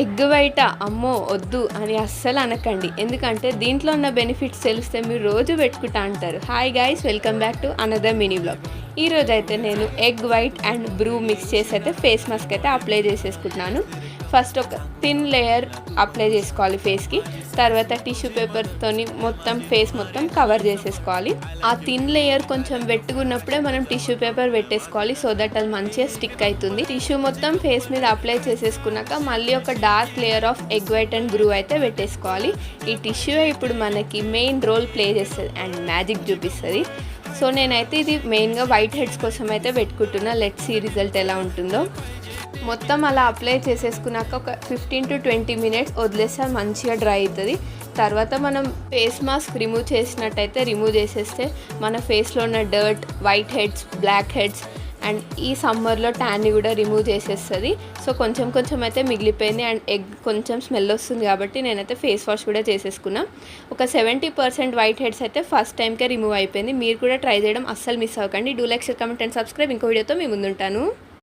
Egg వైట అమ్మో వద్దు అని అస్సలు అనకండి, ఎందుకంటే దీంట్లో ఉన్న బెనిఫిట్స్ తెలిస్తే మీరు రోజు పెట్టుకుంటా అంటారు. Hi guys, welcome back to another mini blog. ఈరోజు అయితే నేను egg white and Bru mix చేసి అయితే ఫేస్ మాస్క్ అయితే అప్లై చేసేసుకుంటున్నాను. ఫస్ట్ ఒక థిన్ లేయర్ అప్లై చేసుకోవాలి ఫేస్కి, తర్వాత టిష్యూ పేపర్తోని మొత్తం ఫేస్ మొత్తం కవర్ చేసేసుకోవాలి. ఆ థిన్ లేయర్ కొంచెం వెట్టుకున్నప్పుడే మనం టిష్యూ పేపర్ పెట్టేసుకోవాలి, సో దట్ అది మంచిగా స్టిక్ అవుతుంది. టిష్యూ మొత్తం ఫేస్ మీద అప్లై చేసేసుకున్నాక మళ్ళీ ఒక dark layer of egg white and Bru అయితే పెట్టేసుకోవాలి. ఈ టిష్యూ ఇప్పుడు మనకి మెయిన్ రోల్ ప్లే చేస్తుంది అండ్ మ్యాజిక్ చూపిస్తుంది. సో నేనైతే ఇది మెయిన్గా వైట్ హెడ్స్ కోసం అయితే పెట్టుకుంటున్నా. లెట్స్ సీ రిజల్ట్ ఎలా ఉంటుందో. మొత్తం అలా అప్లై చేసేసుకున్నాక ఒక 15 to 20 minutes వదిలేస్తే మంచిగా డ్రై అవుతుంది. తర్వాత మనం ఫేస్ మాస్క్ రిమూవ్ చేసినట్టయితే రిమూవ్ చేసేస్తే మన ఫేస్లో ఉన్న dirt, white heads, black heads and ఈ సమ్మర్లో ట్యాన్ని కూడా రిమూవ్ చేసేస్తుంది. సో కొంచెం కొంచెం అయితే మిగిలిపోయింది అండ్ ఎగ్ కొంచెం స్మెల్ వస్తుంది కాబట్టి నేనైతే ఫేస్ వాష్ కూడా చేసేసుకున్నా. ఒక 70% వైట్ హెడ్స్ అయితే ఫస్ట్ టైంకే రిమూవ్ అయిపోయింది. మీరు కూడా ట్రై చేయడం అస్సలు మిస్ అవ్వకండి. Do like, share, comment and subscribe. ఇంకో వీడియోతో మీ ముందుంటాను.